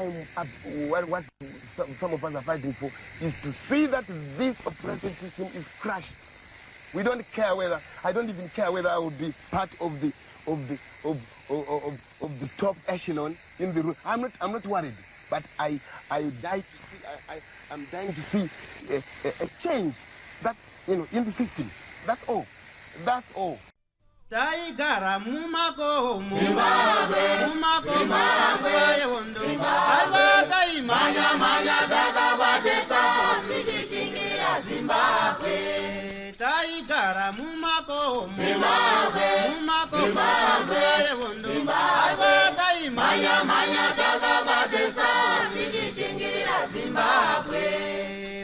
what some of us are fighting for is to see that this oppressive system is crushed. We don't care whether, I don't even care whether I would be part of the top echelon in the room. I'm not worried, but I'm dying to see a change that, in the system. That's all. That's all. Taigara mumako Zimbabwe Zimbabwe manya dakabatesa tichichingira Zimbabwe Taigara mumako Zimbabwe manya dakabatesa tichichingira Zimbabwe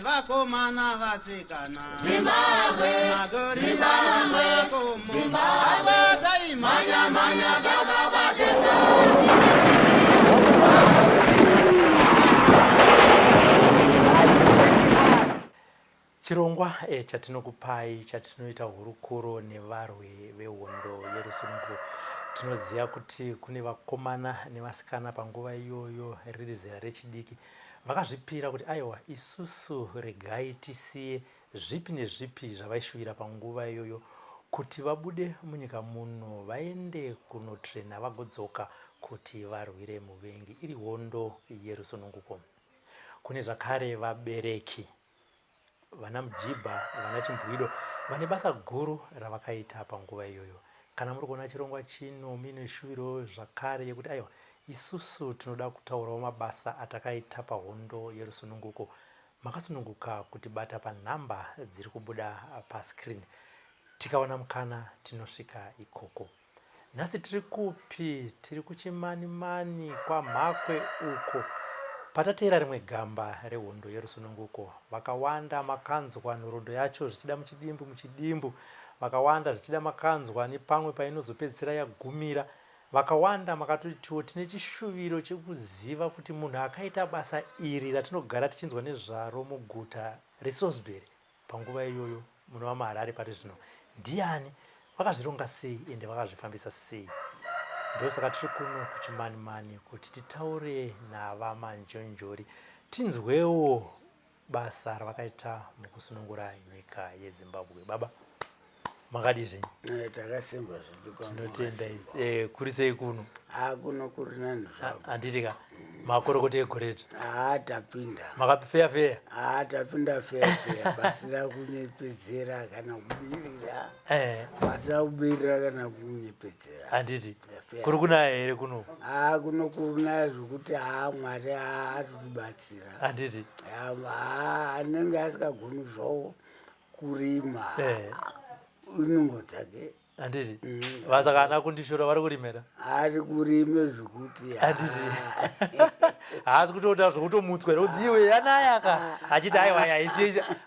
vakomana vasikana Zimbabwe magorila makomo Zimbabwe manya dakabatesa chirongwa chatinokupai chatinoita hurukuro nevarwi vehondo yerusununguko. Tinoziva kuti kune vakomana nevasikana panguva iyoyo riri zera rechidiki vakazvipira kuti aiwa isusu regai tisiye zvipi nezvipi zvavaishuvira panguva iyoyo kuti vabude munyika muno vaende kunotrena vagodzoka kuti varwire muvengi iri hondo yerusununguko. Kune zvakare vabereki vana mujibha vana chimbwido vane basa guru ravakaita panguva iyoyo. Kana muri kuona chirongwa chino mine shuviro zvakare yekuti aiwa isusu tinoda kutaurawo mabasa atakaita pahondo yerusununguko, makasununguka kuti bata panhamba dziri kubuda pascreen. Tikaona mukana tinosvika ikoko. Nhasi tiri kupi? Tiri kuchimanimani kwamhakwe uko patateera rimwe gamba rehondo yerusununguko. Vakawanda makanzwa nhoroondo yacho zvichida muchidimbu, vakawanda zvichida makanzwa nepamwe painozopedzisira yagumira. Vakawanda makatotiwo tine chishuviro chekuziva kuti munhu akaita basa iri ratinogara tichinzwa nezvaro muguta reSalisbury panguva iyoyo munova maHarare pari zvino ndiani, vakazvironga sei ende vakazvifambisa sei. Ndosaka tiri kuno kuchimanimani kuti titaure navamanjonjori tinzwewo basa ravakaita mukusunungura nyika yeZimbabwe. Baba makadizve? Takasimba zviduka. Tinotenda kuri sei kuno? Kuno kuri nani zvako. Handitika makorokote egoretu. Tapinda. Makafeya? Tapinda feya pasina kunyepedzera kana kubirira. Pasina kubirira kana kunyepedzera. Handiti kuri kunaya here kuno? Kuno kunaya zvokuti Mwari atitibatsira. Handiti anenge asikagoni zvawo kurima unongo dzake. Handiti vasaka ana kundishora vari kurimira? Ari kurime zvokuti handiti haasi kutoda zvokutomutswa kuti iwe yanayaka achiti aiwa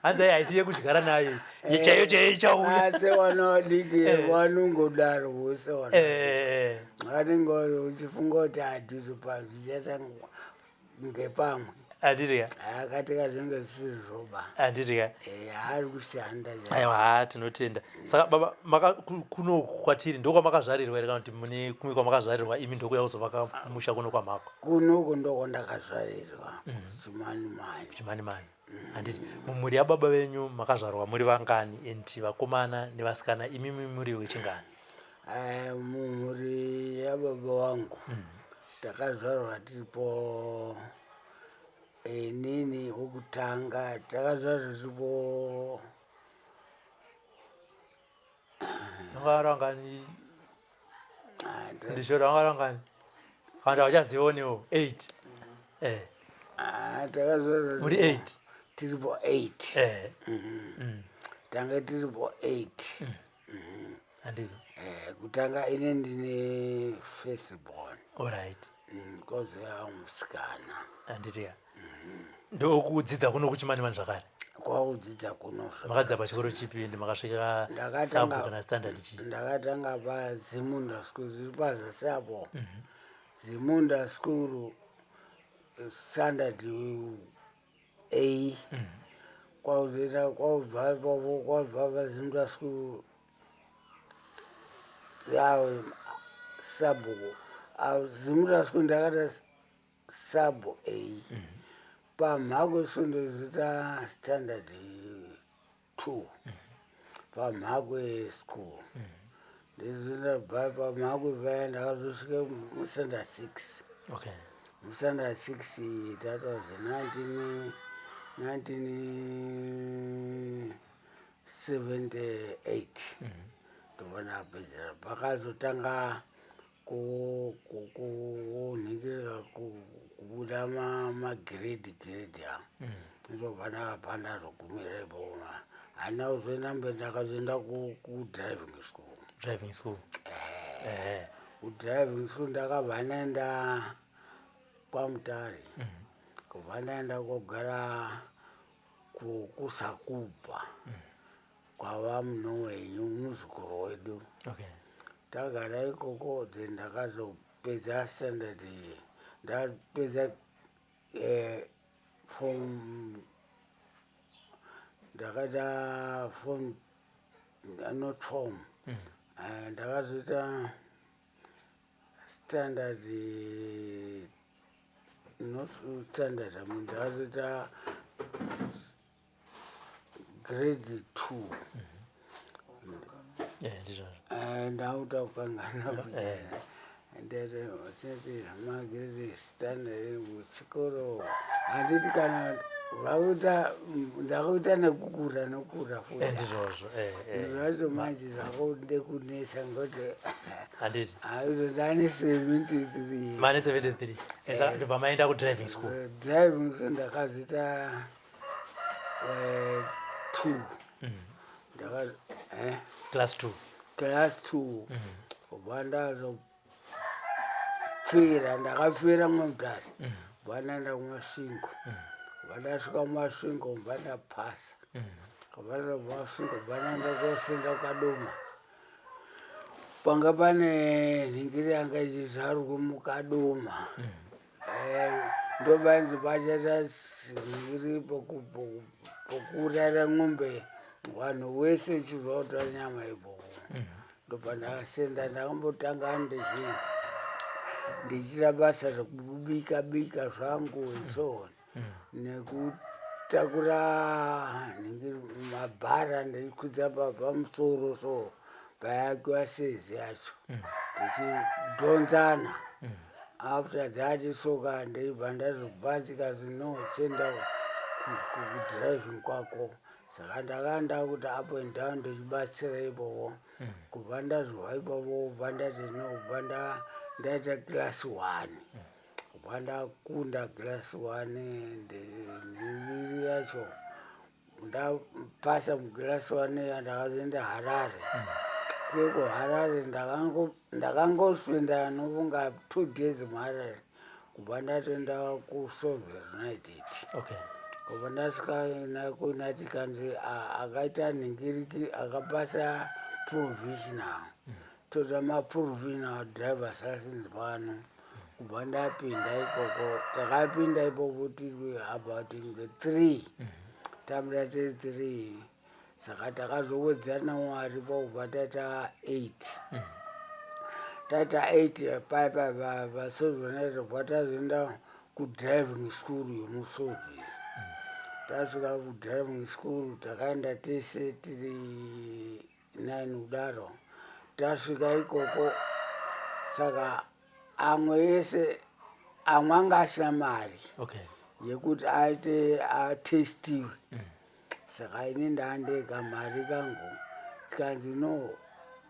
hanzi haisi yekudyara nayo chaiyo chauya. Sevana vadiki vanongodaro vose vanenge uchifunga kuti hadhuzo pazvichata ngepamwe. Handiti akatika zvinge zvisiri zvoba. Handiti ari kushanda. Aiwa tinotenda. Saka baba kuno kwatiri ndokwamakazvarirwa here kana kuti mune kumwe kwamakazvarirwa imi ndokuya kuzovaka musha kuno kwamhako? Kunoko ndokwandakazvarirwa kuchimanimani. Handiti mumhuri yababa venyu makazvarwa muri vangani endi vakomana nevasikana imi muri wechingani? Mumhuri yababa wangu takazvarwa tiripo nini wokutanga takazvarwa tiripo vangarangani ndishora vangarangani kana vachazivonewo 8 takazvarwa muri 8 tiripo 8 tanga tiripo 8 handiti kutanga ine ndine firstborn. Alright. Kozoya musikana. Handiti ndokudzidza kuno kuchimanimani zvakare? Kwakudzidza kuno. Makadzidza pachikoro chipi ende makasvika sabu kana standard chii? Ndakatanga paZimunda School zviri pazasi apo. Zimunda School standard A. Kwakuzoita kwakubva ipapo kwabva paZimunda School yawe sabu. Zimunda School ndakata sub A pamhako swindo zita standard 2 pamhako school ndizvinda bva pamhako vaya ndakazosvike mustandard 6 okay mustandard 6 that was 1978 ndobva ndapedzera pakazotanga kunhingirika kubuda magrade amo ndobva ndakabva ndazogumira ipaoma handina kuzoenda mberi ndakazoenda kudriving school kudriving school ndakabva ndaenda kwaMutare kubva ndaenda kogara kuSakupa kwava munowenyu muzukuru wedu tagara ikoko then ndakazopedza standard ndapedza form ndakaita form not form ndakazoita standard not standard ndakazoita grade 2 ndauta kukangana ndati magrade standard kuchikoro handiti kana ndakaita nekukura futi manje zvakode kunesa ngoti ndane 73 ndobva maenda kudriving school ndakazoita 2 class 2 kubva ndakapfira mweMutare kubva ndaenda kuMasvingo kubva ndasvika kuMasvingo kubva ndapasa kubva ndaMasvingo kubva ndaenda kosenda kukadoma panga pane nhingiri yanga ichizvarwe mukadoma ndobanzi pachaita nhingiri pokurara mwombe vanhu wese ichizvakutora nyama ipopo ndobva ndakasenda ndakambotanga ndichita basa rekubika zvangu so nekutakura mabhara ndeikwidza pamusoro so payakiwa sezi yacho ndichidhonzana after that soka ndeibva ndazobva zikazi no senda kudriving kwako saka ndakaenda kuti up and down ndichibatsira ipopo kubva ndazova ipopo kubva ndati no kubva ndaita class 1 kubva ndakunda class 1 ndiri yacho ndapasa muglass 1 yandakazoenda Harare kweko Harare ndakangosvenda nofunga 2 days muHarare kubva ndatoenda kuSoviet United kubva ndasvika kuUnited country akaita nhingiriki akapasa provisional toda maprovisional drivers license pano kubva ndapinda ikoko takapinda ipopo tiri about 3 tamira tiri 3 saka takazowedzana Mwari pakubva taita 8 taita 8 paipa vaSoviet kubva tazoenda kudriving school yomuSoviet tasvika kudriving school takaenda tese tiri 9 kudaro tasvika ikoko saka amwe ese amwe anga asina mari yekuti aite atestiwe saka ini ndandega mari kangu tikanzi no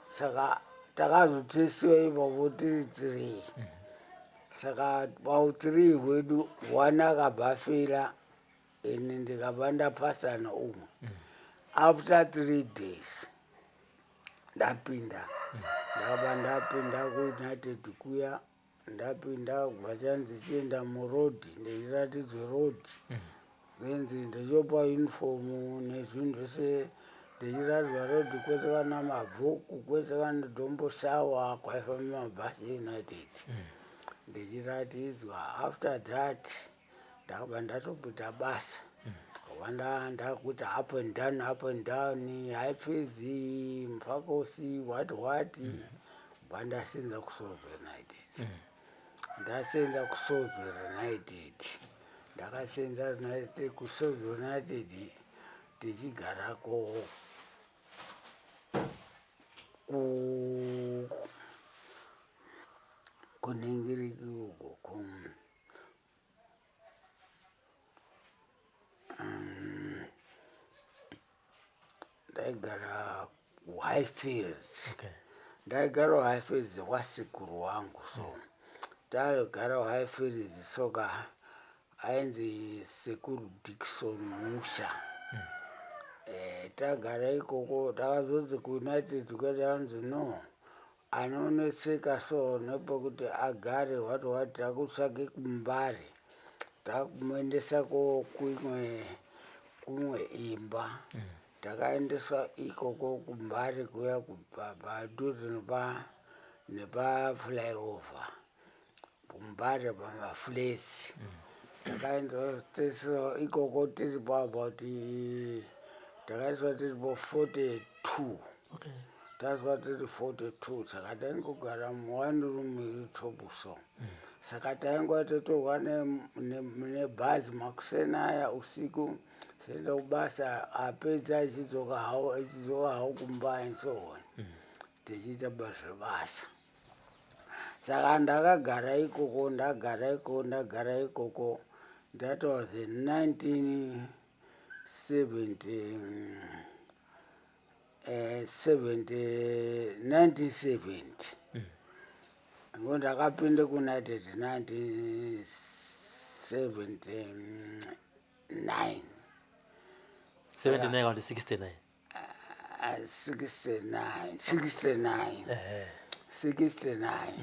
saka takazotestiwa ipopo tiri 3 saka pau3 hwedu 1 akabva afira ini ndikabva ndapasana umwe after 3 days ndapinda ndakabva ndapinda kuUnited kuya ndapinda kubva chanzi chienda muroad ndechiratidzwe road then ndechopa uniform nezvinhu zvese ndechiratidzwa road kwese vana mabhuku kwese vana dombosawa kwaifamba mabhasi eUnited ndechiratidzwa after that ndakabva ndatopita basa kubva ndakuti up and down haipedzi mufakosi what kubva ndasinza kuSoviet United ndasenza kuSoviet United. Ndakasenza kuSoviet United ndichigarako kuningiriki uko ndaigara Highfields. Ndaigara Highfields wasikuru wangu, so taigara Highfields soka ainzi Sekuru Dickson Musha. Tagara ikoko takazodzi kuUnited tukati anzi no anoneseka so nepokuti agare wati takutsvake kuMbare, takumuendesa kumwe imba. Takaendeswa ikoko kuMbare kuya padhuze nepa-flyover kuMbare pamaflats. Takaendeswa ikoko tiripo about takaiswa tiripo 42. Tazwa tiri 42 saka taingogara mu1 room iri top so. Saka taingwa totorwa nebhazi makusena aya usiku tienda kubasa, apedza achidzoka hawo kumba and so on. Tichiita basa. Saka ndakagara ikoko that was in 1970. Ngo ndakapinde kuUnited 1979. 79 kana 69? 69.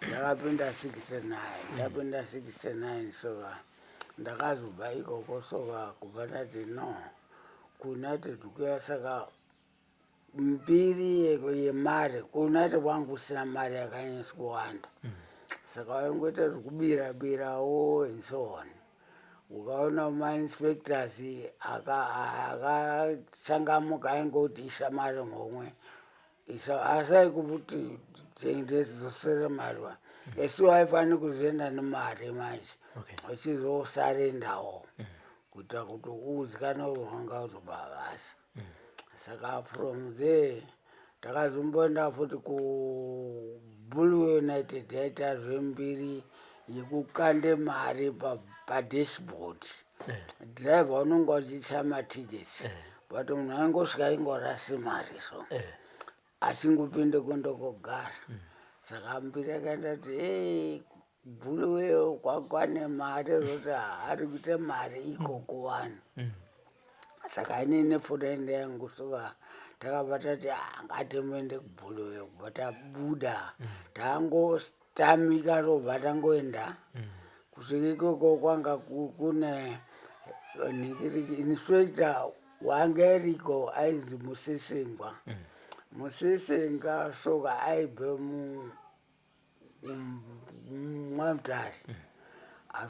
Ndakapinda 69 soka ndakazobva ikoko soka kubva ndati no kuUnited kuya. Saka mbiri yemari kuUnited wangu usina mari yakanyanya kuwanda, saka waingoita zvekubira-birawo and so on. Ukaona mainspectors akachangamuka aingoti isa mari ngomwe, asai kuti ndezosere mari esi waifani kuzoenda nemari manje uchizosarendawo kuita kuti uzikanwa wanga utobavasa. Saka from there takazomboenda futi kuBulwer United yaita zvembiri yekukande mari padashboard. Driver unonga uchicha matikesi but munhu aingosvika aingorasi mari so asingopinde kundokogara. Saka mbiri yakaenda kuti Bulwer kwakwane mari zoti ari kuita mari ikoko wani. Saka inini fudaende yangu soka takabata kuti ngatimuende kuBulwer kubva tabuda tangotamika robva tangoenda kusvika ikoko kwanga kune inspector wanga iriko ainzi Musisengwa soka aibve muMwamutare.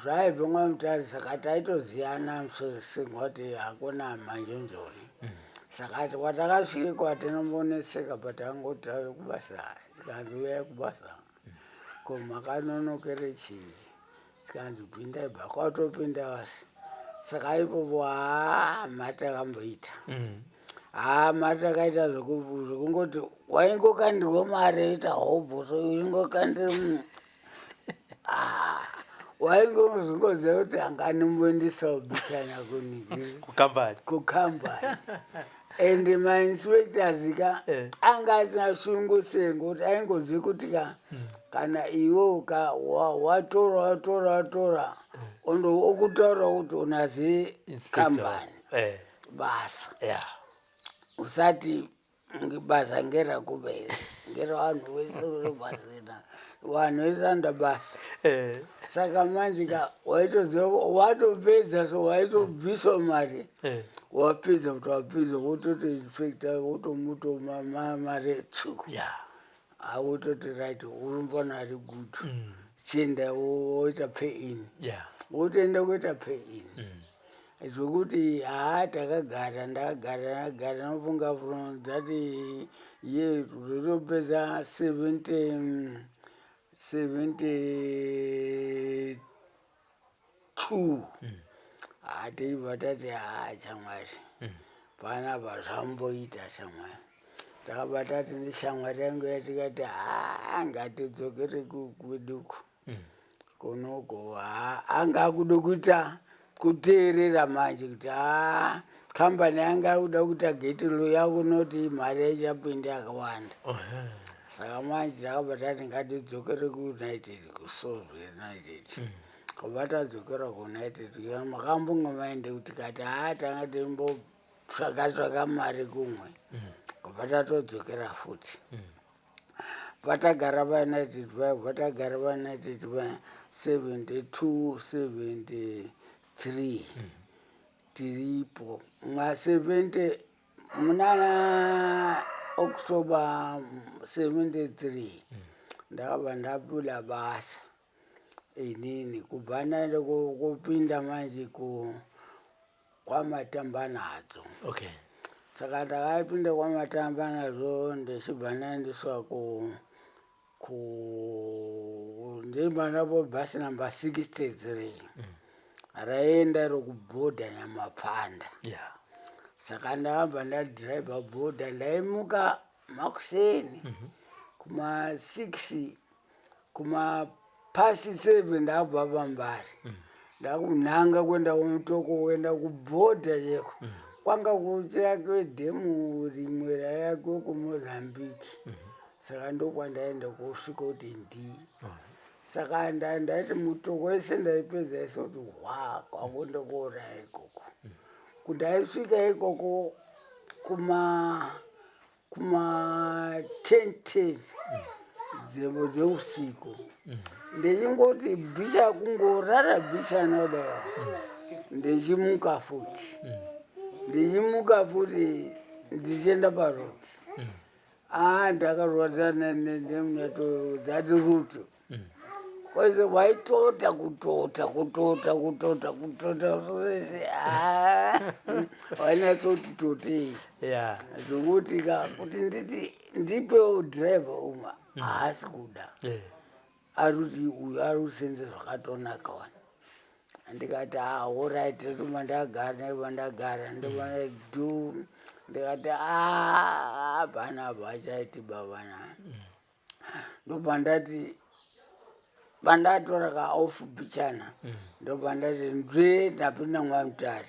Zvaibve muMwamutare saka taitoziyana Musisengwa kuti hakuna manjonjori. Saka watakasvika watinomboneseka but angoti tauya kubasa. Tikanzi uyai kubasa. Ko makanonokere chii? Tikanzi pindai bva kwatopinda wasi. Saka ipopo matakamboita. Matakaita zvekungoti waingokandirwa mari ita hobho so ingokandira waingozvingoziva kuti hanganimboendesawo bishana kukambani. And mainspectors anga asina shungu sengo kuti aingoziva kuti kana iwo watora okutaura kuti unazi kambani basa. Usati basa ngerakubere ngeravanhu vese urobasina vanhu vese anda basa. Saka manje waitoziva watopedza so waitobviswa mari wapedza kuti wapedza wototi inspector wotomutoma mari tsuku wototi right urumbwana ari good chienda woita pay in wotoenda kuita pay in zvokuti ndakagara nofunga from that ye zvotopedza 72 ateibva tati shamwari panapa zvamboita shamwari. Takabva tati neshamwari yangu yatikati ngatidzokere kweduku kunoko anga kuda kuita kuteerera manje kuti kambani yanga kuda kuita geti loya kunoti mari yaichapindi yakawanda. Saka manje takabva tati ngatidzokere kuunited kusolve united. Kubva tadzokera kuunited makambonga maende kuti kati tanga timbotsvaka mari kumwe. Kubva tatodzokera futi vatagara vaunited vatagara vaunited 72 73 tiripo ma70 munana October 73 ndakabva ndapula basa inini kubva naende kupinda manje kwamatambanadzo. Okay. Saka ndakapinda kwamatambanadzo ndichibva naendeswa ndibva napo bhasi namba 63 raenda rokubhodha Nyamapanda. Yeah. Saka ndakabva ndadhiraibha bhodha ndaimuka makuseni kuma 6 kuma pasi 7 ndabva pambari ndakunhanga kwenda kumutoko kuenda kubhodha cheko kwanga kuchira kwedhemu rimwe rayako kuMozambique. Saka ndokwandaenda kusvika kuti ndi saka ndaiti mutoko wese ndaipedza isoti kwakundokuona ikoko kundaisvika ikoko kuma 10 dzeusiku ndichingoti bhicha kungorara bhicha nodaiwa ndichimuka futi ndichienda paroti ndakarwadzana nemunato dzati ruto kwese waitota kutota sese wainatsoti totei zvokuti kuti nditi ndipewo dhiraivha umwe haasi kuda arikuti uyu ari kusenze zvakatonaka wani. Ndikati alright ndobva ndagara ndobva ndikati panapa achaiti bavana ndobva ndati bandatora kaofu bichana ndobva ndati ndapinda Mwamutare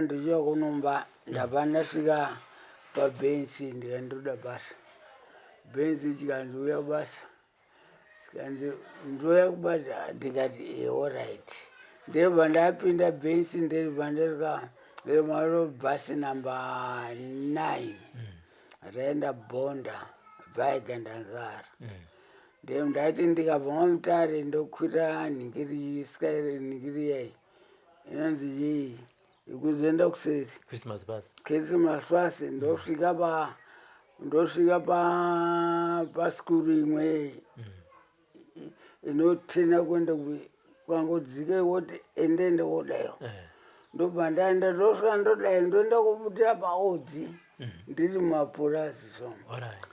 ndichiya kunomba ndabva ndasvika pabhenzi ndikandoda basa bhenzi chikandiuya basa ndoya kubasa ndikati alright ndebva ndapinda bhenzi ndebva ndemaro bhasi namba 9 raenda Bhonda Bhaigandanzara ndati ndikabva Mwamutare ndokwira nhingiri yai inonzi chii ikuzoenda kuseri Christmas bus ndosvika paskuru imwe inotena kuenda kwangodzike woti endende wodaiwa ndobva ndaenda ndosvika ndodai ndoenda kubutira paodzi ndiri mumapurasi somo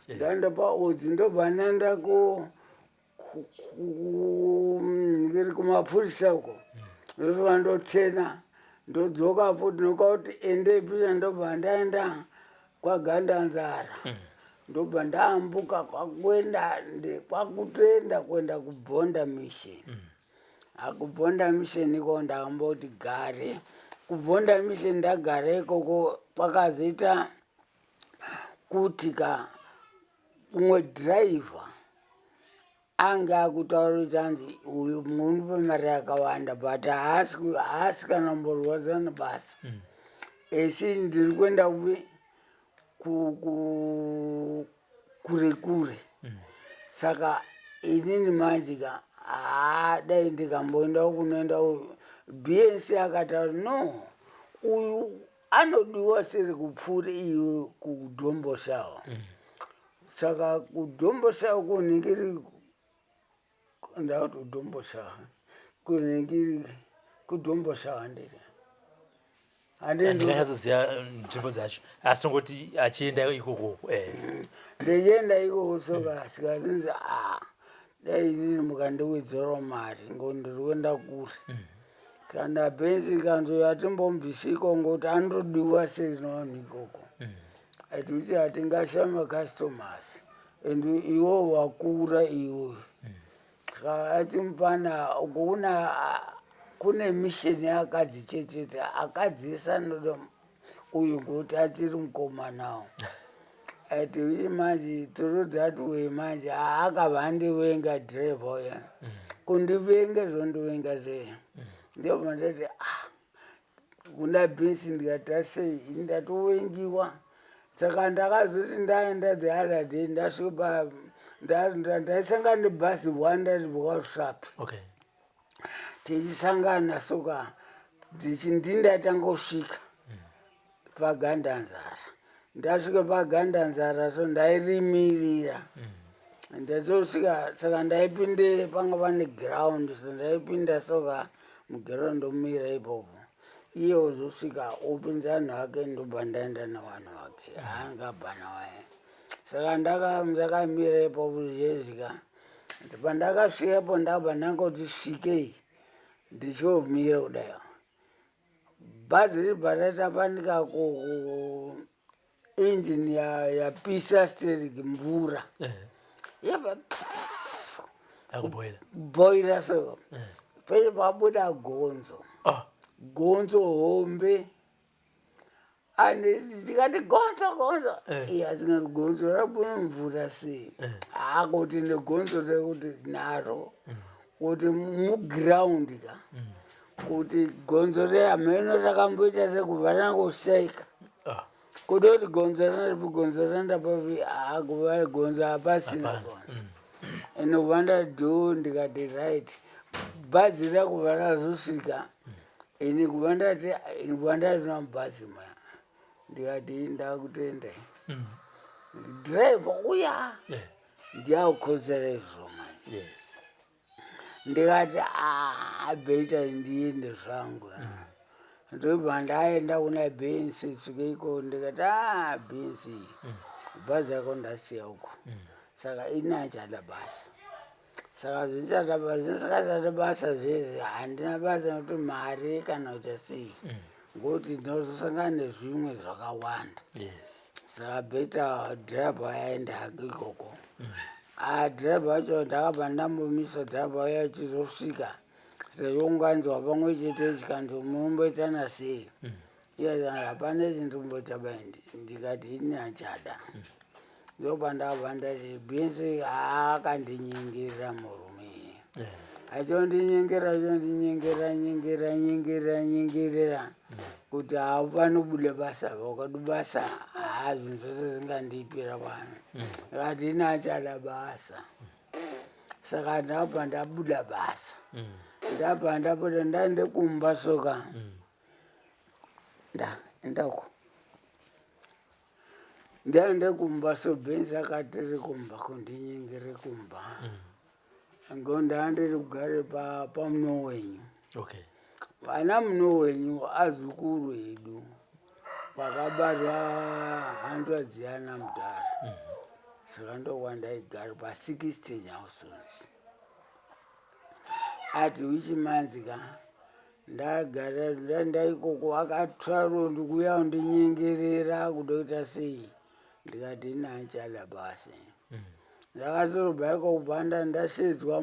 ndaenda paodzi ndobva ndaenda ngiri kumapurisa uko ndosvika ndotena ndodzoka futi nokauti endeipisha ndobva ndaenda kwaGandanzara ndobva ndaambuka kwakutoenda kuenda kuBhonda Mission. KuBhonda Mission iko ndakamboti gare kuBhonda Mission ndagara ikoko kwakazoita kuti umwe dhiraivha anga akutaura kuti anzi uyu munipe mari yakawanda but haasi kana mborwadzana basa esi ndiri kuenda kure kure. Saka inini manjika dai ndikamboenda kunoenda uyu BNC akataura no uyu anodiwa seri kupfuura iwe kuDombo Shawa. Saka kuDombo Shawa kuningiri ndauti kuDombo Shawa kuningiri kuDombo Shawa ndiri ndinganyazoziva nzvimbo dzacho asi tongoti achienda ikoko ndichienda ikoko soka sikazinzi dai inini mukandiwedzerawo mari ngoti ndiri kuenda kure kana bhenzi kanzoya timbombisiko ngoti anotodiwa seinowanhu ikoko atiuti hatingashama customers and iwo wakura iwo atimupana kuona kune mission yakadzi chete akadzi sanoda uyu ngoti atiri mukomanawo ati uchi manje through that way manje akavandivenga driver uya kundivenga zvondivenga sei ndio mandati kuna bhinzi ndikati sei ndatovengiwa saka ndakazoti ndaenda the other day ndasvika ndaisangana nebhazi 1 ndati bwakasvapi tichisangana soka ndindatanga kusvika pagandanzara ndasvika pagandanzara so ndairimirira ndazosvika saka ndaipinde panga pane ground so ndaipinda soka muground ndomira ipopo iye uzosvika opinza vanhu vake ndobva ndaenda navanhu vake haangabhana waye saka ndakamira ipopo zvezvika pandakasvikapo ndabva ndangoti svikei ndichiomira kudai bhazi ribva ratapanika engine yapisa steering mvura yabva boira so pese pabuda gonzo hombe ndikati gonzo asingati gonzo rabuna mvura sei kuti negonzo rekuti naro kuti muground ka kuti gonzo rehameno rakamboita sekubva rangoshaika kudoti gonzo ranaripi gonzo randapapi kuva gonzo hapasina gonzo inobva ndadho ndikati right bhazi rakuva razosvika ini kuva ndati namubhazi maya ndikati ndakutendai dhiraivha uya ndiyakukonzera izvo manje ndikati bheita ndiende zvangu ndobva ndaenda kuna bhenzi svikeiko ndikati bhenzi bhazi yako ndasiya uko saka ini achada basa saka zvisikachada basa zvezi handina basa nokuti mari kana kuita sei ngokuti ndinozosangana nezvimwe zvakawanda saka bheita dhiraibha yaenda hake ikoko dhiraibha wacho ndakabva ndambomisa dhiraibha waya achizosvika seyounganidzwa pamwe chete chikandomunomboitana sei iye hapana chindimbota baindi ndikati ini achada ndobva ndakabva ndati bhenzi akandinyengera murume achondinyengera kuti panobuda basa vakati basa zvinhu zvose zvingandipira pano akati ini achada basa saka ndabva ndabuda basa ndabva ndapota ndaende kumba soka ndako ndaende kumba so bhenzi akatiri kumba kundinyengere kumba ngo ndandiri kugare pamuno wenyu vana muno wenyu azukuru edu pakabarwa hanzva dziyana mudhara saka ndokwa ndaigara pa16 nyausons ati uchimanzika ndagara ndaikoko akatsvaro ndikuya undinyengerera kuda kuita sei ndikati inachada basa ndakatorobva iko kubva ndashedzwa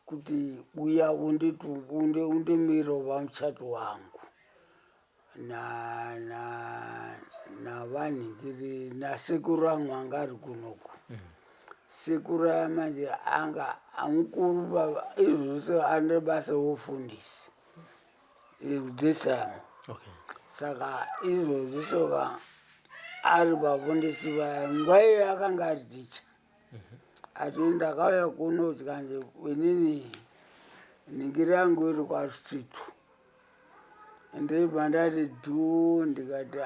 kuti uya undimiro pamuchato wangu navanhingiri nasekuru angu anga ari kunoku sekuru yamanje anga amukuru izvose ane basa wofundisi dzesama saka izvozvi soka ari vafundisi vaya nguva iyo akanga ari ticha ati ndakauya kuno tikanje inini ningiri yangu iri kwaSvisitu ndibva ndati dhu ndikati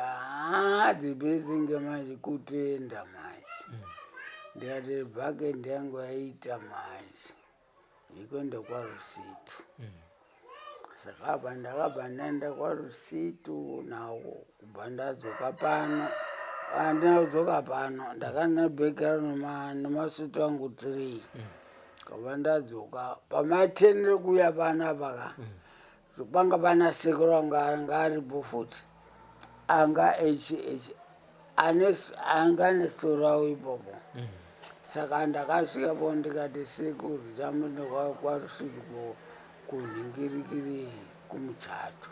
dzibhezinge manje kutenda manje ndikati bhakende yangu yaita manje iko ndekwaRusitu saka apa ndakabva ndaenda kwaRusitu nawo kubva ndadzoka pano andina kudzoka pano ndakana background nemasutu angu 3 kabva ndadzoka pama10 rekuya panapa panga pana sekuru wangu anga aripo futi anga anga nesoro ipopo saka ndakasvikapo ndikati sekuru chamundoka kwarusiti kunhingirikiri kumuchato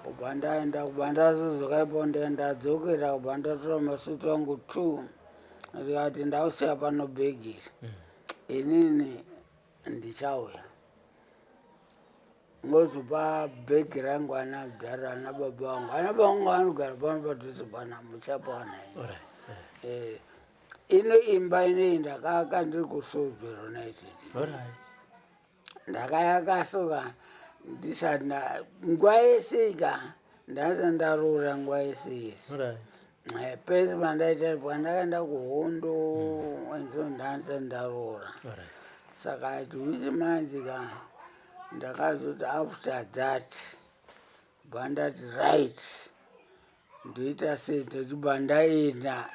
kubva ndaenda kubva ndazozoka ipo ndadzokera kubva ndatora masutu angu 2 ndikati ndausiya pano bhegi inini ndichauya ngozopa bhegi rangu ana Abdara ana baba vangu anogara pano padhuze pana muchapana ino imba inei ndakaaka ndiri kuSolville United ndakayakasoka ndisati nguva yeseka ndasa ndaroora nguva yeseyesi pese pandaita pandakaenda kuhondo ndandisa ndaroora saka atiwisi manje ka ndakazoti after that bandati right ndoita sendachibva ndaenda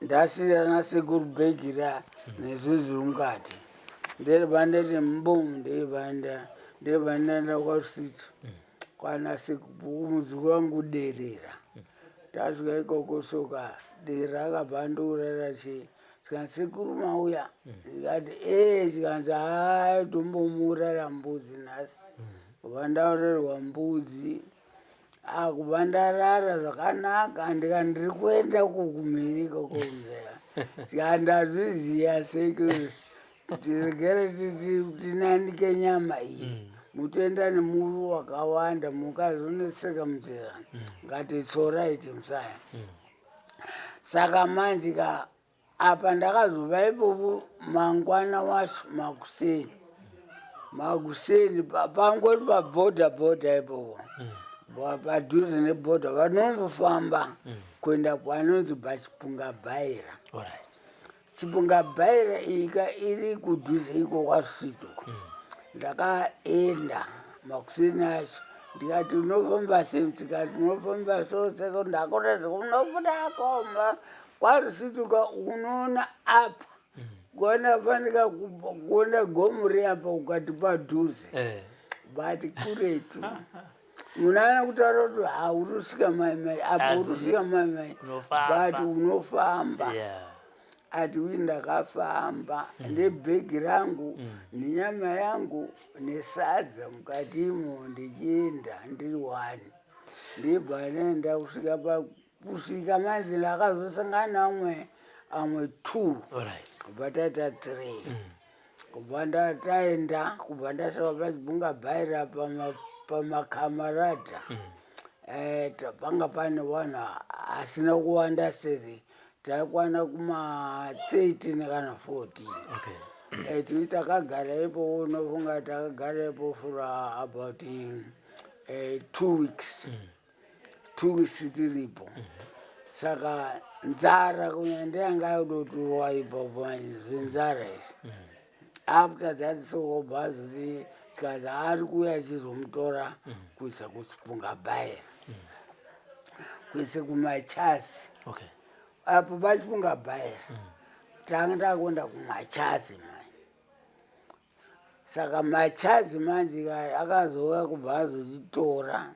ndasiyana sekuru bhegi nezvizvi mukati nderibandati mbomu ndebandaenda kwaRusito kwana sekumuzuku wangu derera tasvika ikoko soka dera akabva ndourara chikana sekuru mauya ndikati chikanzi hai tombomurara mbudzi nhasi kubva ndaurarwa mbudzi kubva ndarara zvakanaka ndika ndiri kuenda kukumhiri ikoko mzera sika ndazviziya sekuru tiregere tinanike nyama iyi mutoenda nemuru wakawanda mukazoneseka mzera ngatitsoraiti musaya saka manjika apa ndakazova ipopo mangwana wacho makuseni pangori pabhodha ipopo padhuze nebhodha vanombofamba kuenda kwanonzi paChipungabhaira Chipungabhaira iri kudhuze iko kwaRusito ndakaenda makuseni acho ndikati unofamba sei tikati unofamba so seko ndakuratidza unobuda komba kwaRusito unoona apa kwanafanika kuona gomuri apa ukati padhuze but kuretu munana kutaura kuti haurusvika maimai apa urusvika maimai but unofamba atiwi ndakafamba nebhegi rangu nenyama yangu nesadza mukati imo ndichienda ndiri 1 ndibva naenda kusvika manje ndakazosangana amwe 2 kubva taita 3 kubva ndataenda kubva ndasvika paChipungabhaira pamakamarata panga pane vanhu asina kuwanda seri taikwana kuma13 kana 14 tiri takagara ipo unofunga takagara ipo for about 2 weeks 2 weeks tiripo saka nzara kunya ndeyanga yodoturwa ipopo zvenzara izvi after that sokobhazi tikazi ari kuuya achizomutora kuisa kuChipungabhaira kuise kuMachazi apo paChipungabhaira tanga takuenda kuMachazi manje saka Machazi manje akazouya kubva azotitora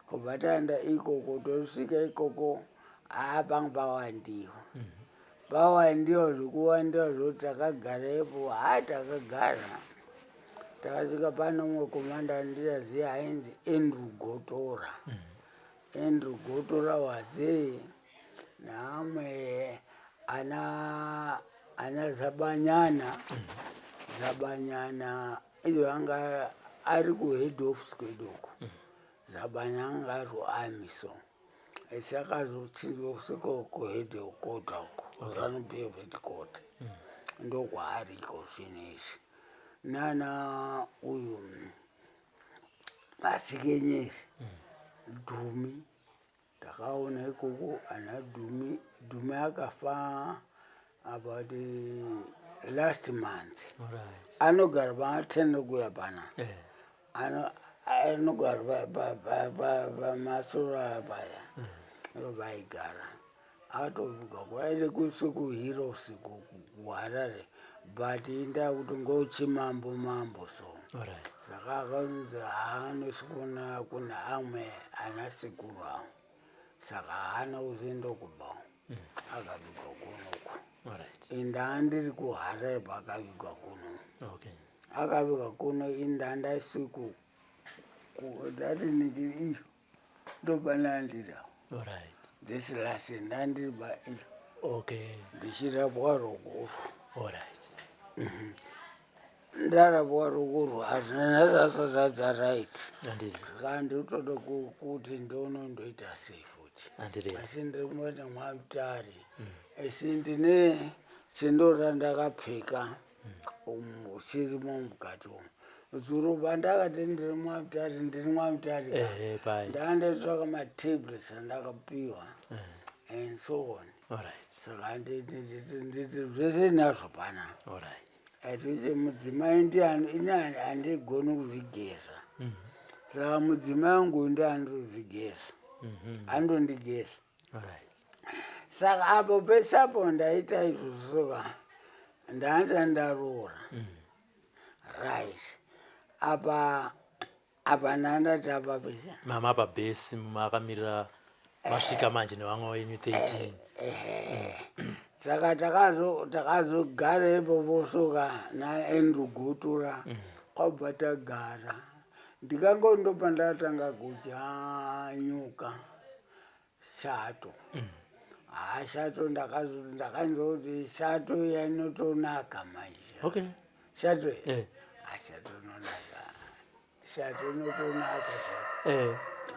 kubva taenda ikoko tosvika ikoko panga pawandiwa zvekuwandiwa zvoti takagara ipo takagara takasvika pane umwe komanda ndiyaziya ainzi Andrew Gotora waze naamwe ana Zabanyana iyo anga ari kuhead office kwedoko Zabanyana anga ari kuAMISO esi akazotsinzwa kusvika kuhead quarter uko ZANU-PF headquarter ndokwaari iko zvinezvi nana uyu Masikenyeri Dhumi ndakaona ikoko ana Dhumi akafa about last month anogara pa10 kuya pana anogara pamasora paya vaigara atovuka kwaite kuise kuHeroes kuHarare but inda kuti ngochimambo so Alright. saka akanzi haanosikuna kuna amwe anasekuru awo saka haana kuzoenda kubawo akavigwa kunoku Alright. inda andiri kuharare paakavigwa kuno Okay. akavigwa kuno inda ndasiku ndati ningiri iyo ndopanandira Alright. this last ndandiri ba iyo Okay. ndichirapwa rukuru Alright. ndarapwa rukuru hazina zasazadza right Andiri. kandi utoda kuti ndonondoita sei futi Andiri. asi ndiri mune mwamutare asi ndine sindora ndakapfeka chirimo mukati umu zuro pandakati ndiri mwamutare Bye. ndandatsvaka matablets andakapiwa and so on Alright. saka nditi zvese nazvo pana Alright. atiche mudzimai handigoni kuzvigeza saka mudzimai wangu ndiandozvigeza andondigeza Alright. saka apo pesapo ndaita izvosoka ndanza ndaroora right apa ndandati apa pesa Mama pabhesi makamirira masvika manje nevamwe venyu 13. saka takazogara ipopo soka naandrew gutura kwabva tagara ndikangondopa ndatanga kuti nyuka shato shato ndakanzwa kuti shato yanotonaka manje Okay. shato shato nonaka shato inotonaka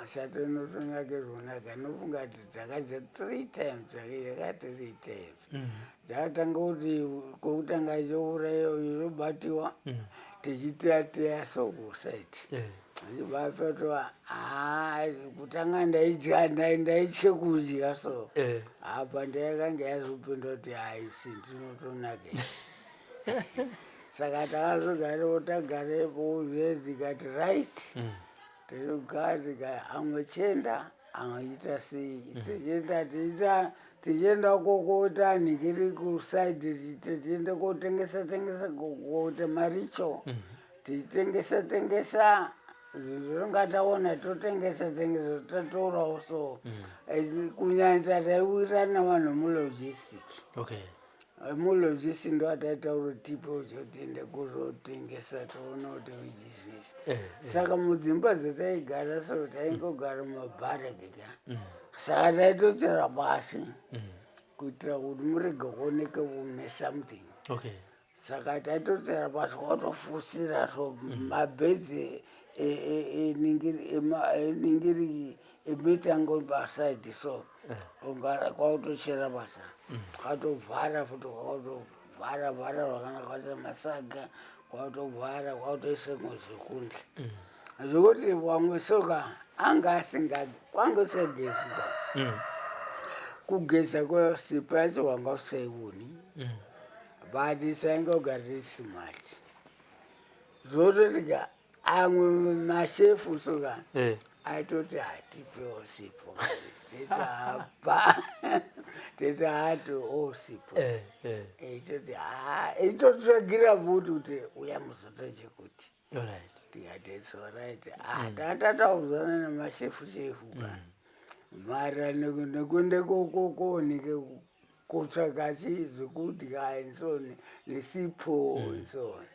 shato inotonaka runaka nofunga kuti dzakadza 3 times yakati 3 times dzakatanga kuti kokutanga ichoura iyoyo yobatiwa tichiteateya sokusaiti achibafatoa kutanga ndaitye kudya so apa ndayakanga yazopinda kuti haisi ndinotonaka saka takazogarapo tagarepo zvezikati right tirikati amwe chenda amweita sei tichienda kokota nikiri kusaidi tichienda kotengesa koita maricho tichitengesa zvingataona totengesa tatorawo so kunyanyisa taiwisana vanhu mulogistic Okay. mulogistic ndo ataitaura tipo chotiende kuzotengesa toona kuti uchizvisa saka mudzimba dzataigara so taingogara mumabhara keka saka taitotsera pasi kuitira kuti murege kuoneke une something Okay. saka taitotsera pasi kwatofusira so mabhedzi eningiri emitango pasaidi so kwautochera basa kwatovhara futi kwautovhara rwakanaka kwaita masaga kwautovhara kwautoisemwe zvekundi zvokuti wamwe soka anga kwanga usagezuka kugeza kwesipa yacho wanga usaiuni but isainge ugariri simati zvototika amwe mashefu soka aitoti hatipewo sipo titapa titahati osipo ichoti ichitotsvagira futi kuti uya muzoto chekuti Alright. tikatitsorit tatataudzana nemashefu ka mara nekuende kokonike kutsvaka chii zvekudya ensoni nesipo ensoni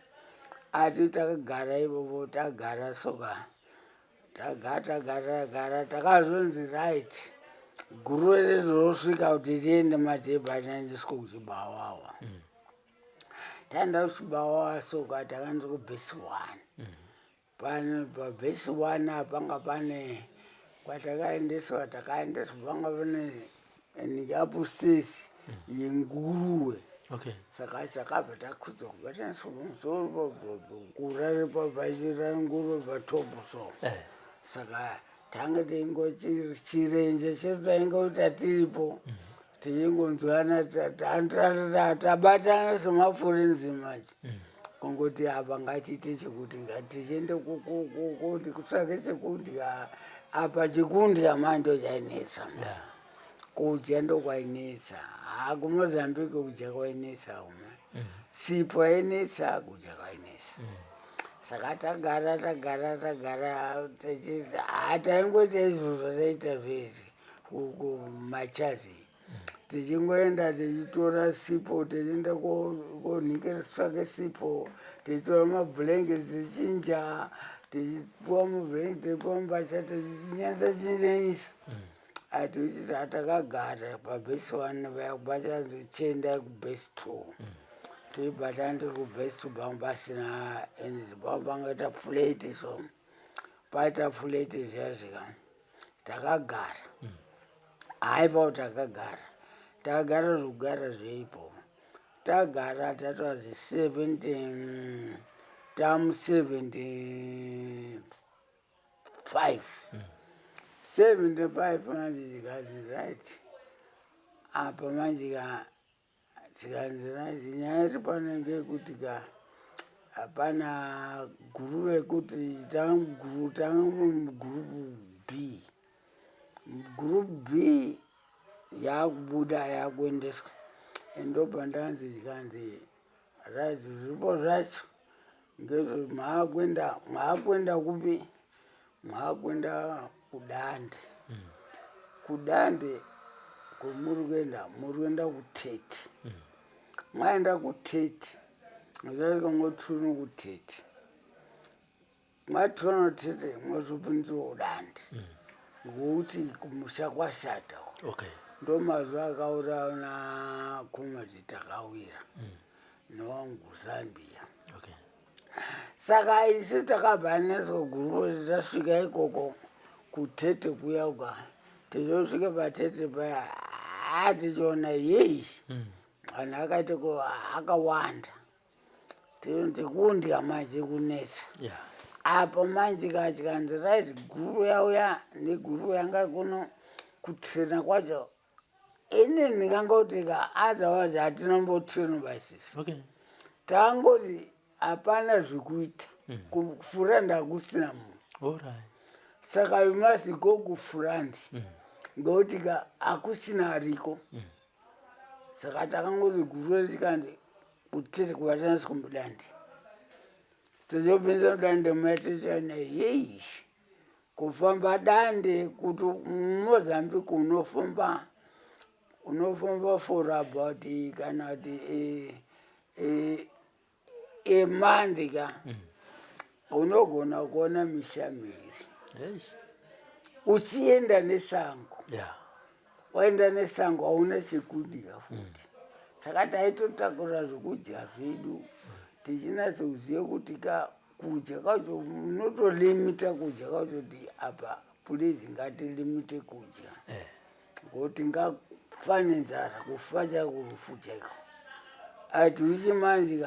ati takagara ipopo tagara soka tagara takazonzi right guruve rezorosvika kuti tiende madhebha taendeswa kuchibawawa taenda kuchibawawa soka takanzi kubhesi 1 pabhesi 1 apanga pane kwatakaendeswa takaendeswa panga pane nikapusesi yenguruwe Okay. saka sakabva takudza kubataniswa pamusoro kurare papairira nguruve patopu so saka tanga tingochirenje chedu taingoti tiripo tiingonzwana tabatana semaforenzi machi kungoti apa ngatiite chekuti ngatichiende kuti kutsvake chekudya apa chekundya mando chainetsa kudya ndokwainetsa hakumozambike kudya kwainetsa umwe sipo yainetsa kudya kwainetsa saka tagara taingoita izvozvo taita zvese kumachazi tichingoenda tichitora sipo tichienda konhingiriswa sipo tichitora mabhulengeti tichinja tichipuwa mabhulengeti tichipuwa mbatya tichinyanisa chinyanisa atichiti hatakagara pabhesi 1 vakubachanzi chiendai kubhesi 2 tiibata ndiri kubhesi 2 bangu pasina energy bangu pangaita fuleti so paita fuleti zviyazvika takagara haipawo takagara zvekugara zveipo tagara tatova 70 tamu 75 manje tikati right apa manje tikanzi right nyaya iri pano ngeyekuti hapana gurupu rekuti gurupu B. Gurupu B yakubuda yakuendeswa ndobva ndanzi tikanzi right zvipo zvacho ngezvo mwakuenda kupi mwakuenda kudande kudande kwemuri kuenda kutete mwaenda kutete mwachaika mwotunu kutete mwatona kutete mwozopinzwa kudande ngokuti kumusha kwashata ndo mazuva akauraona komati takawira newangu Zambia saka isi takabva neso gurupu tasvika ikoko kutete kuya uka tichosvika patete paya tichiona yei vanhu akaita akawanda tikundya manje kunetsa apo manje chikanzi right gurupu yauya negurupu yanga kuno kutrena kwacho inini ndikangoti otherwise hatinombotrena basisi tangoti hapana zvekuita kufuranda hakusina munhu saka you must go kufurandi ngokuti hakusina ariko saka takangoti gurupu tikandi kutete kuvatanisi kumudande tichopinza mudande muya yei kufamba dande kuti Mozambique unofamba for about kana kuti a month unogona kuona misha miviri uchienda nesango waenda nesango hauna chekudya futi saka taitotakura zvekudya zvedu tichinatsoziva kuti kudya kwacho unotolimita kudya kwacho kuti apa purizi ngatilimite kudya ngokuti ngafa nenzara kufa chakurufu chaiko ati uchi manje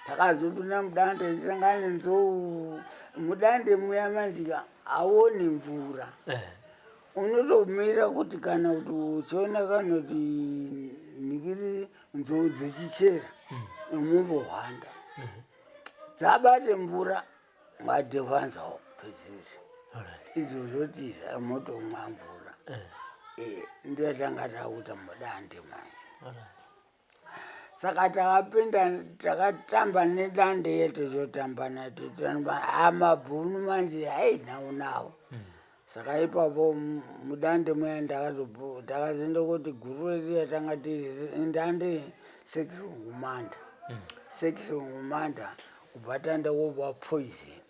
takazopinda mudande tichisangana nenzou mudande muya manje hauoni mvura unotomira kuti kana kuti uchiona kana kuti nikiri nzou dzichichera imumbohwanda dzabate mvura madhekwanzawo pedziri izvozvotiza motomwa mvura ndiyatanga takuta mudande manje saka takapinda takatamba nedande yetichotamba nato mabhunu manje hainawo saka ipapo mudande muya ndakazoenda kuti guru riya tanga ndande sekirungumanda kubva tandakopa poison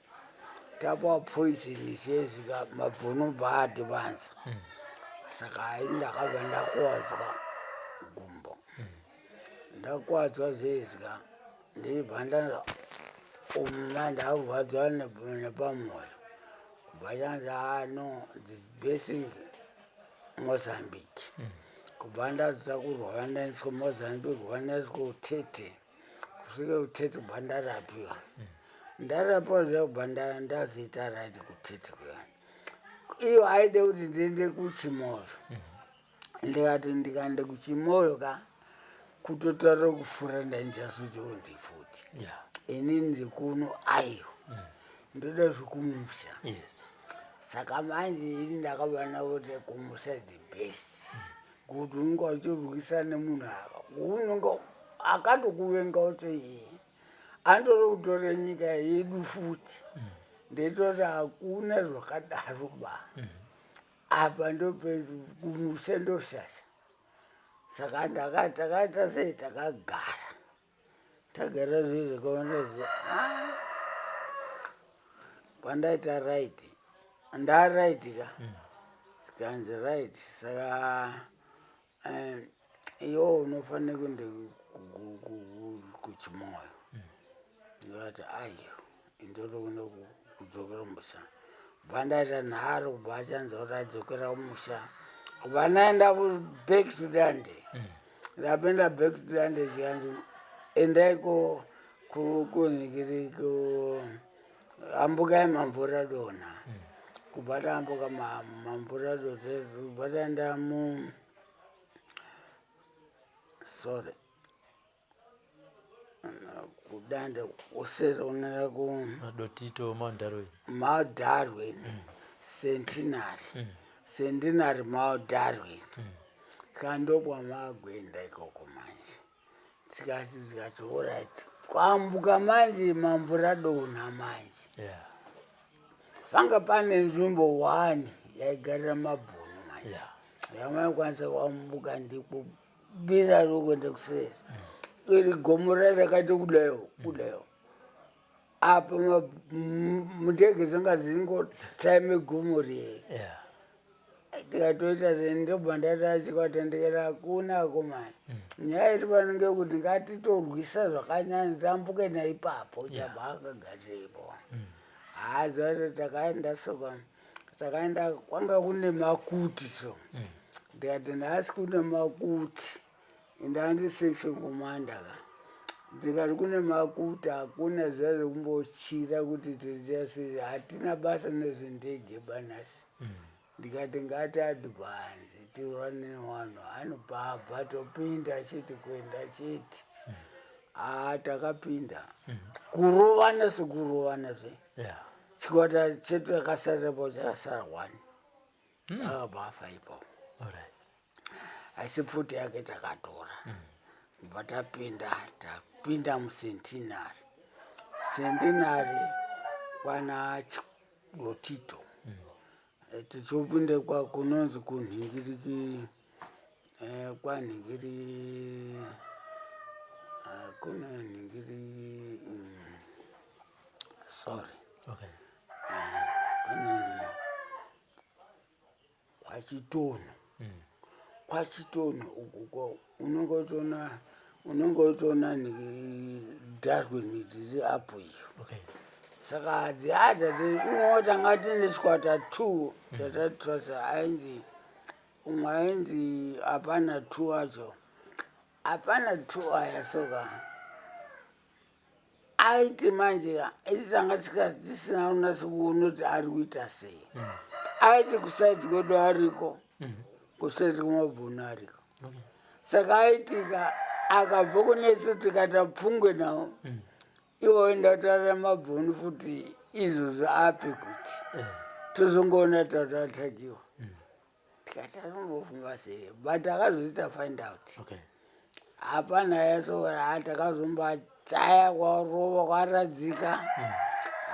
tapawa poison zvezvika mabhunu baadhivanza saka hai ndakabva ndakuwadzwa gumbo ndakuwadzwa zvezvika ndibva ndanza ndarwadzwa nepamwoyo kubva chanza no basing Mozambique kubva ndazitakurwa vandaiswa Mozambique vandaiswa kutete kusvika kutete kubva ndarapiwa ndarapiwa zviya kubva ndazoita right kutete kuyani iyo aide kuti ndiende kuchimoyo ndikati ndikaende kuchimoyo kutotaura kufura ndainjazotondi futi inini ndikuno ayo ndoda zvekumusha saka manje ini ndakabana kuti kumusha the best kuti unenge uchirwisa nemunhu aka unenge akatokuvenga kuti andori kutore nyika yedu futi ndetoti hakuna zvakadaro ba apa ndopemusha ndoshasha saka ndakatakaita sei takagara zvii zvakaonazve pandaita raiti ndaraitika sikanzi right saka iwo unofanira kuende kuchimoyo ndikati ayo indotokunda kudzokera musha pandaita nharo kubva achanza kuti adzokera kumusha vanaenda back to dande rapenda back to dande chikanzi endaiko kunhikiri ambukai mamvura dona kubva taambuka mamvura dona kubva taenda sorry kudande usere unoenda Dotito Mount Darwin centenary Mount Darwin kandokwa magwenda ikoko manje tikati alright kwambuka manje mamvura dona manje vanga pane nzvimbo 1 yaigarira mabhunu manje yamaikwanisa kwambuka ndipo bira rokuenda kusesa iri gomo rakati kudayo apa mundege dzanga dzingotaime gomo riye tikatoita ndobva ndatachikatendekera hakuna akomani nyaya iri panenge kuti ngatitorwisa zvakanyanya tambuke naipapo chabva akagarirepo haazvato takaenda soka takaenda kwanga kune makuti so ndikati nhasi kune makuti indandi section commander ka ndikati kune makuti hakuna zvazvo kumbochira kuti tichasi hatina basa nezvendege banasi ndikati ngati advance tiwane wanhu anobhabha topinda chiti kuenda chiti takapinda kurovana sekurovana zve chikwata chetu yakasarirepo chakasara 1 akabhafa ipapo asi pfuti yake takatora kubva tapinda mucentenary kwana Dotito tichopinde kunonzi kunhingiriki kwanhingiri kuna nhingiri sorry kwachitono uko unonge uchiona Darwin tiri apo iyo saka hadziadati umwe tanga tine chikwata 2 tatatrasa ainzi umwe ainzi hapana 2 acho hapana 2 aya soka aiti manje isi tanga tisina kunasa kuona kuti ari kuita sei aiti kusaidi kwedu ariko kusaidi kumabhunu ariko saka aitika akabva kunesu tikata pfungwe nawo iwo ndatarira mabhunu futi izvozvo api kuti tozongoona tatatakiwa tikati anombofunga sei but akazoita find out hapana yaso takazombatsaya kwarova kwaradzika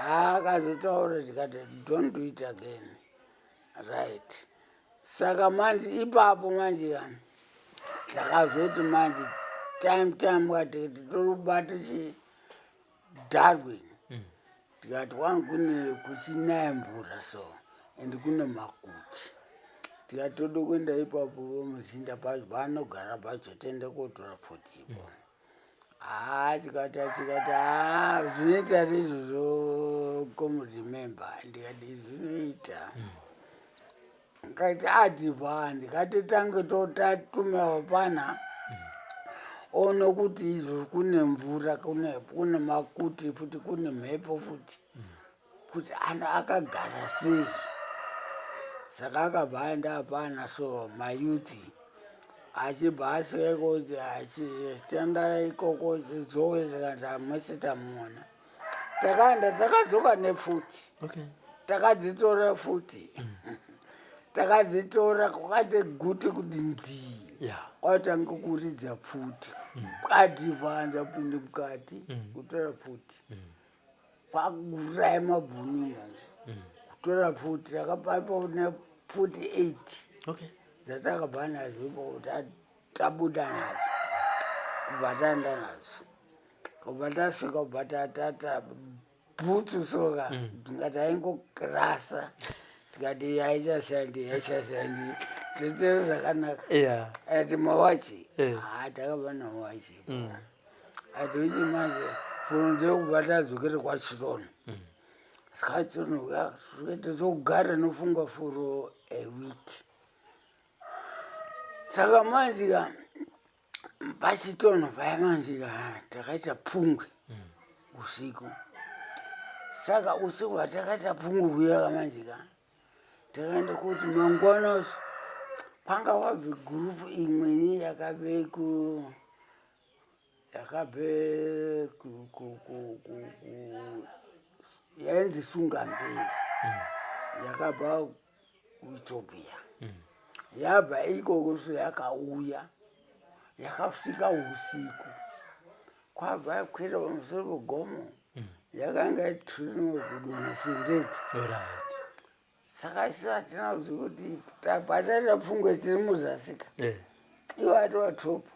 akazotaura tikati don't do it again right saka manje ipapo manje takazoti manje time katikati torubata Darwin tikati kune kuchinaya mvura so and kune makuti tikati toda kuenda ipapo muzinda pacho vanogara pacho tiende kotora pfuti ipo tikati zvinoita izvozvo komuremember ndikati zvinoita ngati advance ngatitange totatumiwa pana ono kuti izvo kune mvura kune makuti futi kune mhepo futi kuti ana akagara sei saka akabva aenda hapana so mayuthi achibva asveko achitandara ikoko dzowe zvikati hamwese tamuona takaenda takadzoka nepfuti takadzitora futi takadzitora kwakati guti kuti ndii Yeah. kwatanga kuridza pfuti adhivhanza kupinde mukati kutora pfuti kwakuraya mabhunu kutora pfuti rakapaipa nepfuti 8 Okay. dzatakabva nadzo ipokuti tabuda nadzo kubva taenda nadzo kubva tasvika kubva tatata bhutsu soka ndingati aingokrasa tikati haichashandi tetsere zvakanaka Yeah. ati mawachi Eh. takabva namawachi ati ichi manje furo ndekubva tadzokere kwachirono saka chirono tokugara nofunga furo aweek saka manjika pachitono paya manjika takaita pfungwe usiku saka usiku hatakaita pfungwe kuyaka manjika takaenda kuti mangwanaso panga wabve gurupu imwe yakabve yainzi Sungamberi yakabva kuEthiopia yabva ikoko so yakauya yakasvika usiku kwabva yakwira pamusoro pegomo yakanga itrino kudonhese ndege. Alright. Saka isi hatina kuziva kuti patata pfungwe tiri muzasika iwo atova topu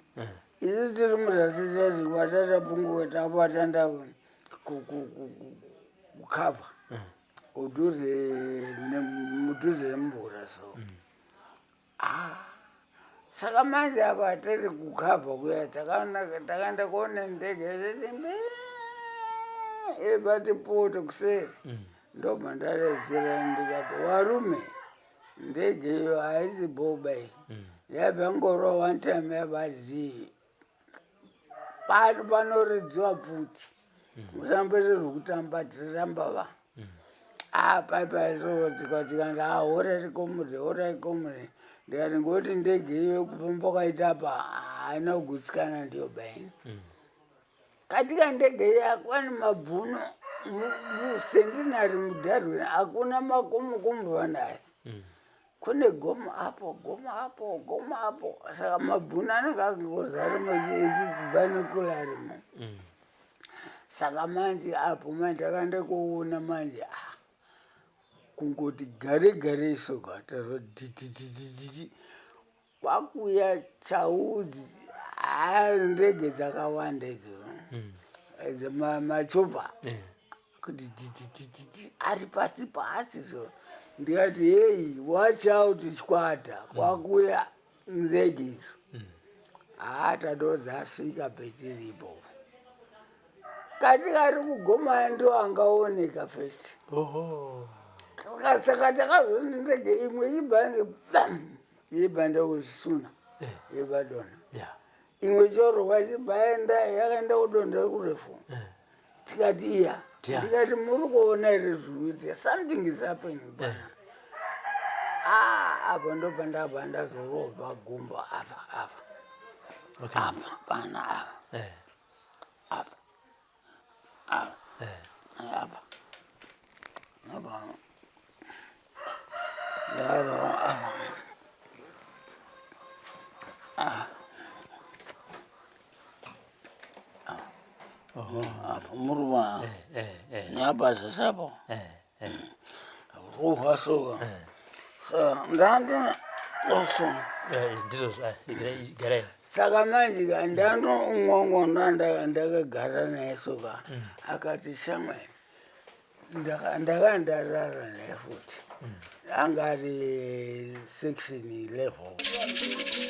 isi tiri muzasi chazi patata pfungwe tapatanda kukava mudhuze nemvura so saka manje apa tiri kukava kuya takaenda kuona ndege yasati ebatipoto kuseri ndobva ndaredzera ndikati warume ndege iyo haisi boba iyi yabva ngorwa one time yabati pano panoridziwa pfuti musambere rokutamba tiriramba paipaisoodzika tikati hora rikomure ndikati ngoti ndege iyo kupamba kwaita apa haina kugutsikana ndiyo baini katika ndege iyo hakwani mabhuno musentinari mudharweni hakuna makomo vanayo kune gomo apo saka mabhunu anenge akangozarimo echibhanokularimo saka manje apo manje akaenda kuona manje kungoti gare isoka tarodhidhidhidhidhi kwakuya chaudzi ndege dzakawanda idzo machopa kuti ari pasi so ndikati hey watch out chikwata kwakuya ndege idzo tadodzasvika petiripo katikari kugoma ndo angaoneka first saka takazoni ndege imwe ibange yebanda kusuna yebadona imwe chorwa chibaenda yakaenda kudonda kurefu tikati iya ndikati muri kuona iri zviuite something is happening bana apa ndobva ndabva ndazorobva gumbo apa bana apa murubana nyapa sasapo ruha soka sa ndandina oso saka manje ndando umwongo ndakagara naye soka akati Samuel ndakandarara naye futi anga ari section 11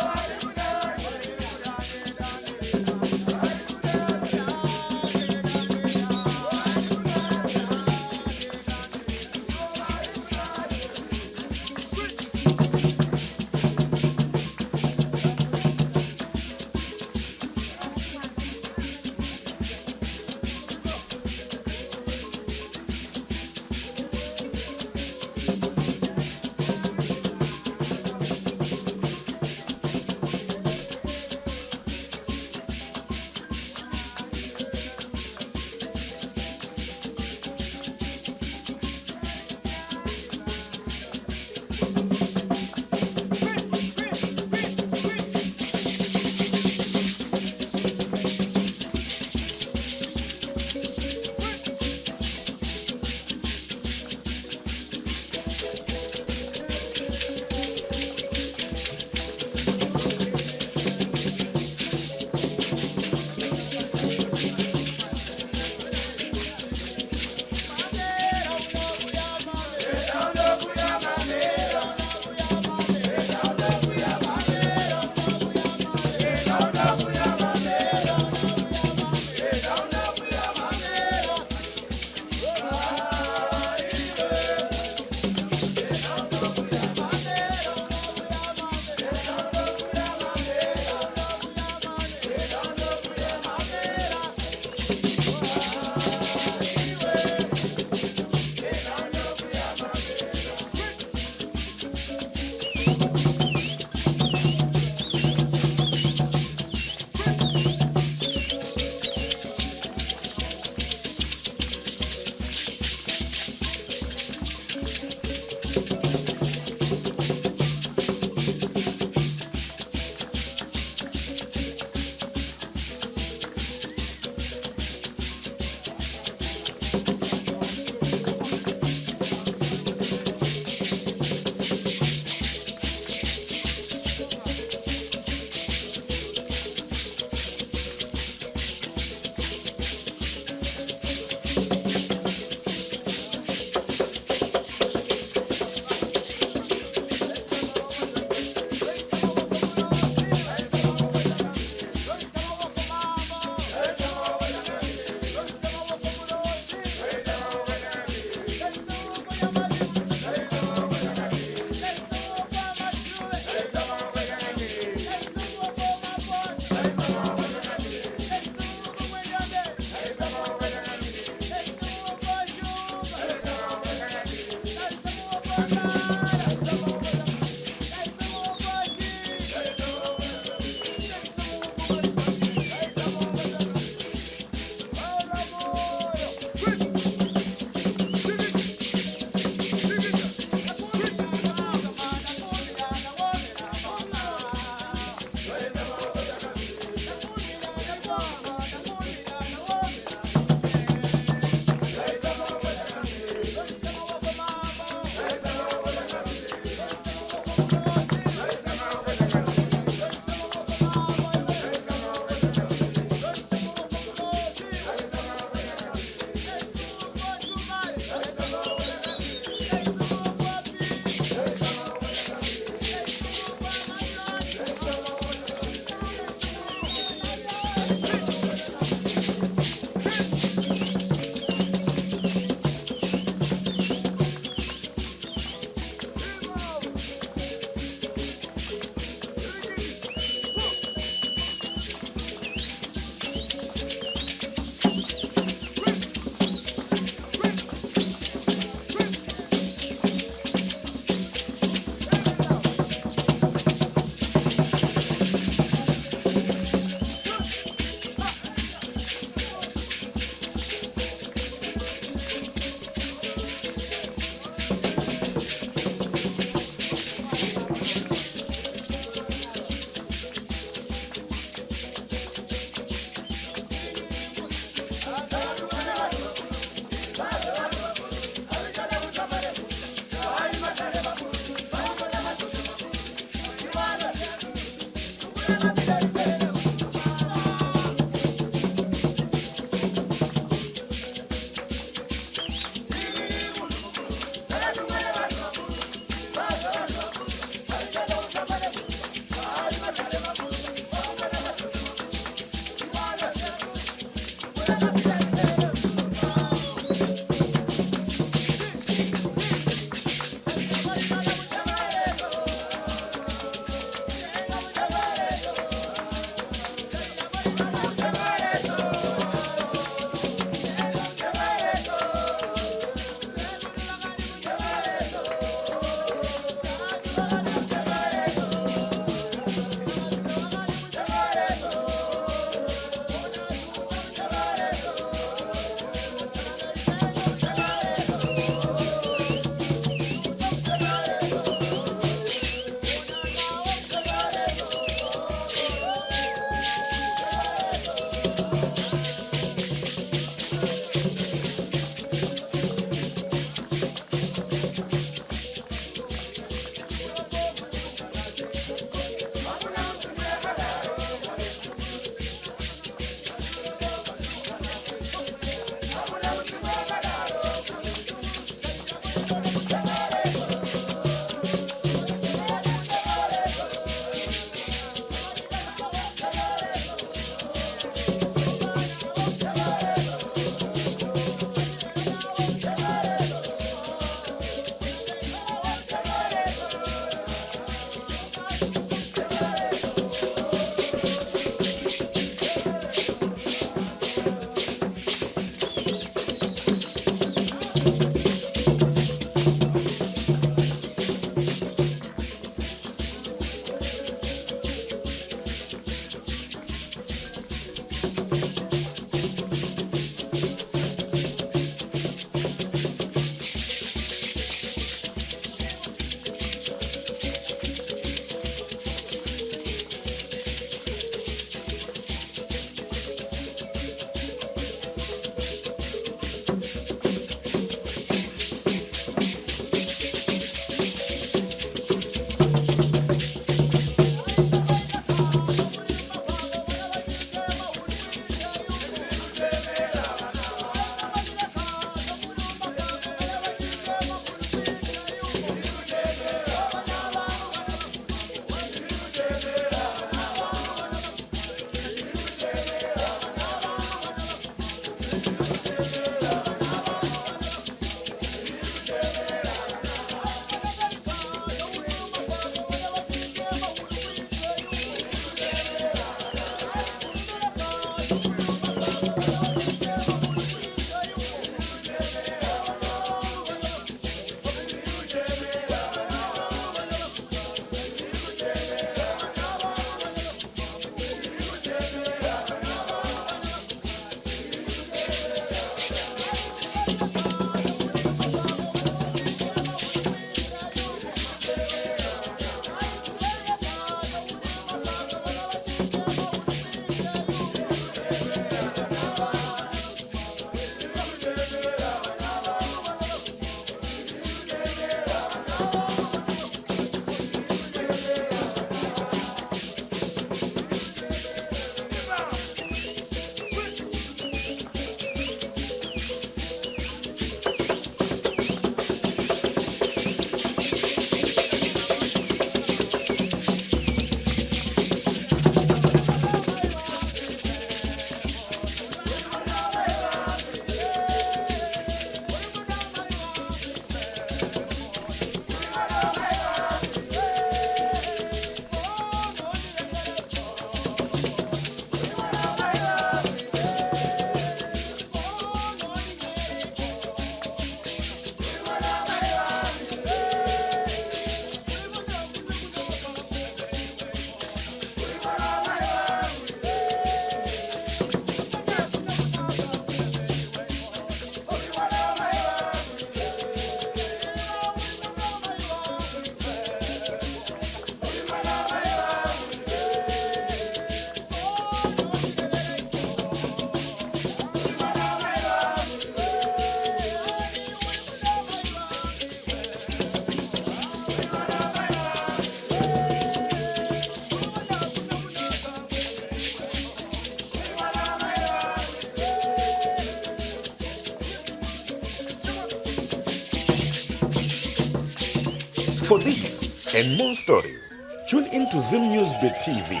For these and more stories, tune in to Zim News Beat TV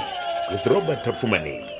with Robert Tafumani.